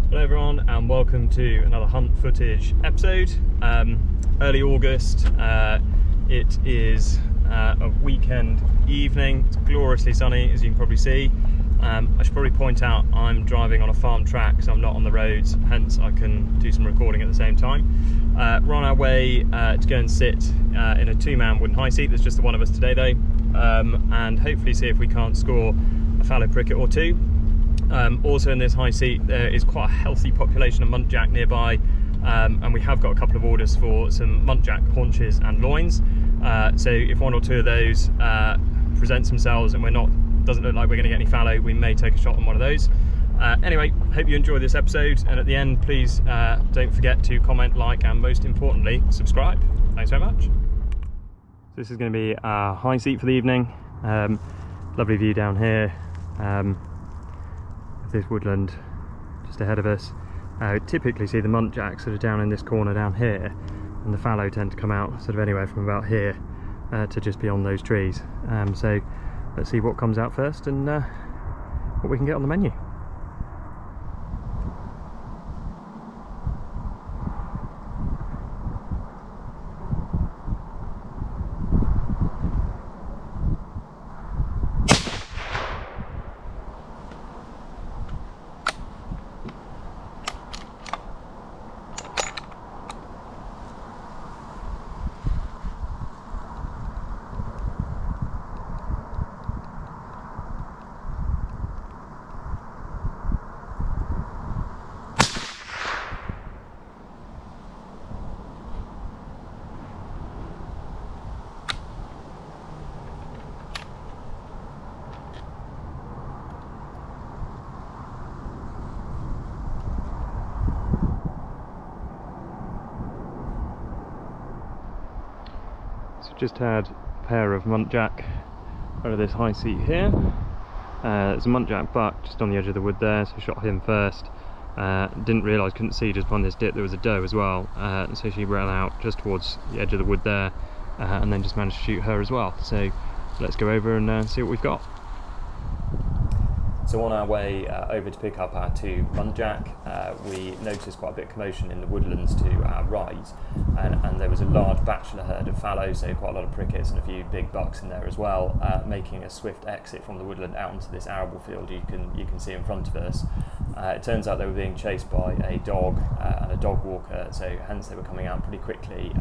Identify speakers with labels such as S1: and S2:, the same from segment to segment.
S1: Hello everyone and welcome to another hunt footage episode. Early August, it is a weekend evening. It's gloriously sunny, as you can probably see. I should probably point out I'm driving on a farm track, so I'm not on the roads, hence I can do some recording at the same time. We're on our way to go and sit in a two-man wooden high seat. There's just the one of us today though, and hopefully see if we can't score a fallow pricket or two. Also in this high seat there is quite a healthy population of muntjac nearby, and we have got a couple of orders for some muntjac haunches and loins, so if one or two of those presents themselves and doesn't look like we're going to get any fallow, we may take a shot on one of those. Anyway, hope you enjoy this episode, and at the end please don't forget to comment, like, and most importantly subscribe. Thanks very much. This is going to be our high seat for the evening. Lovely view down here. This woodland just ahead of us. We typically see the muntjac sort of down in this corner down here, and the fallow tend to come out sort of anywhere from about here to just beyond those trees. So let's see what comes out first and what we can get on the menu. Just had a pair of muntjac out of this high seat here. There's a muntjac buck just on the edge of the wood there, so I shot him first. Didn't realise, couldn't see just on this dip there was a doe as well, so she ran out just towards the edge of the wood there, and then just managed to shoot her as well. So let's go over and see what we've got. So on our way over to pick up our two muntjac, we noticed quite a bit of commotion in the woodlands to our right, and there was a large bachelor herd of fallow, so quite a lot of prickets and a few big bucks in there as well, making a swift exit from the woodland out into this arable field you can see in front of us. It turns out they were being chased by a dog and a dog walker, so hence they were coming out pretty quickly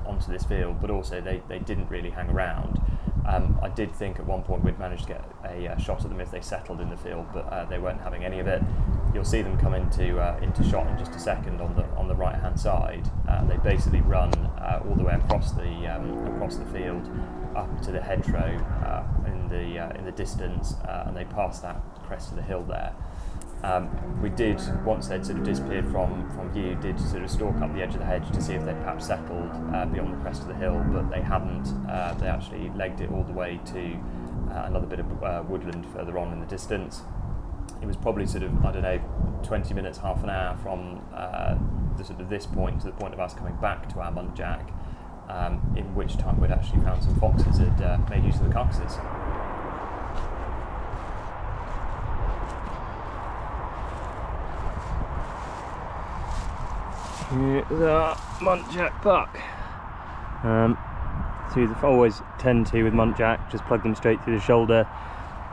S1: onto this field, but also they didn't really hang around. I did think at one point we'd managed to get a shot of them if they settled in the field, but they weren't having any of it. You'll see them come into shot in just a second on the right hand side. They basically run all the way across the field up to the hedgerow in the distance, and they pass that crest of the hill there. We did, once they'd sort of disappeared from view, did sort of stalk up the edge of the hedge to see if they'd perhaps settled beyond the crest of the hill, but they hadn't. They actually legged it all the way to another bit of woodland further on in the distance. It was probably sort of, I don't know, 20 minutes, half an hour from this point to the point of us coming back to our muntjac, in which time we'd actually found some foxes had made use of the carcasses. Here's our muntjac buck. So you always tend to, with muntjac, just plug them straight through the shoulder.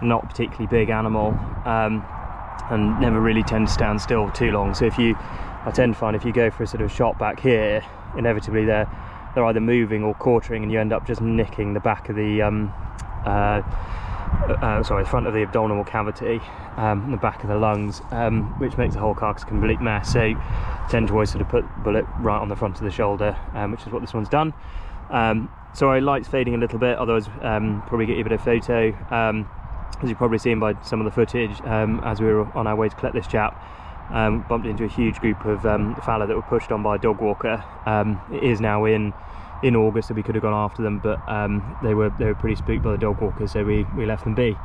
S1: Not a particularly big animal, and never really tend to stand still too long. So I tend to find if you go for a sort of shot back here, inevitably they're either moving or quartering, and you end up just nicking the back of the front of the abdominal cavity, the back of the lungs, which makes the whole carcass a complete mess. So I tend to always sort of put the bullet right on the front of the shoulder, which is what this one's done. Sorry, light's fading a little bit, otherwise probably get you a bit of photo. As you've probably seen by some of the footage, as we were on our way to collect this chap, bumped into a huge group of fallow that were pushed on by a dog walker. It is now in August, so we could have gone after them, but they were pretty spooked by the dog walker, so we left them be.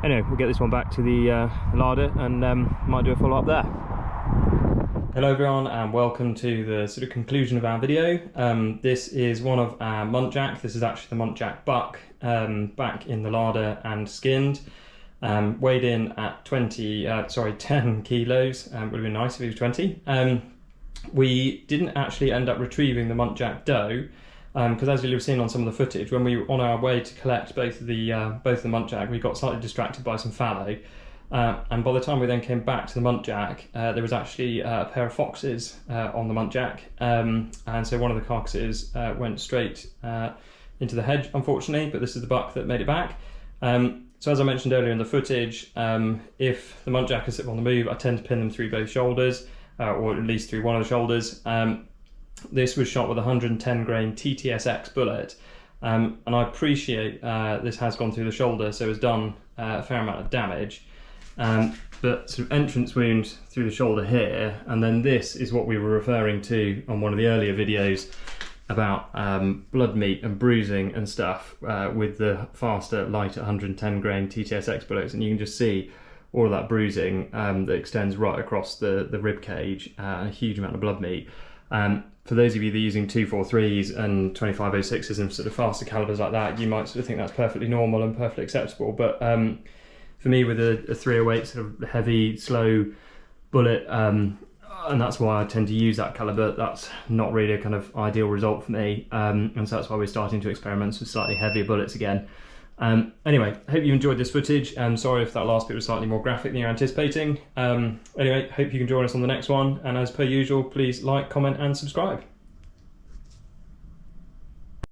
S1: Anyway, we'll get this one back to the larder and might do a follow-up there. Hello everyone and welcome to the sort of conclusion of our video. This is one of our muntjac. This is actually the muntjac buck, back in the larder and skinned. Weighed in at 10 kilos. Would have been nice if he was 20. We didn't actually end up retrieving the Muntjac doe, because as you'll have seen on some of the footage, when we were on our way to collect both the Muntjac, we got slightly distracted by some fallow. And by the time we then came back to the Muntjac, there was actually a pair of foxes on the Muntjac, and so one of the carcasses went straight into the hedge, unfortunately, but this is the buck that made it back. So as I mentioned earlier in the footage, if the Muntjac is on the move, I tend to pin them through both shoulders, or at least through one of the shoulders. This was shot with a 110 grain TTSX bullet, and I appreciate this has gone through the shoulder, so it's done a fair amount of damage. But sort of entrance wound through the shoulder here, and then this is what we were referring to on one of the earlier videos about blood meat and bruising and stuff with the faster, lighter 110 grain TTSX bullets, and you can just see all of that bruising that extends right across the rib cage, and a huge amount of blood meat. For those of you that are using 243s and 2506s and sort of faster calibers like that, you might sort of think that's perfectly normal and perfectly acceptable, but for me, with a 308 sort of heavy, slow bullet, and that's why I tend to use that caliber, that's not really a kind of ideal result for me, and so that's why we're starting to experiment with slightly heavier bullets again. Anyway, hope you enjoyed this footage. Sorry if that last bit was slightly more graphic than you're anticipating. Anyway, hope you can join us on the next one, and as per usual, please like, comment and subscribe.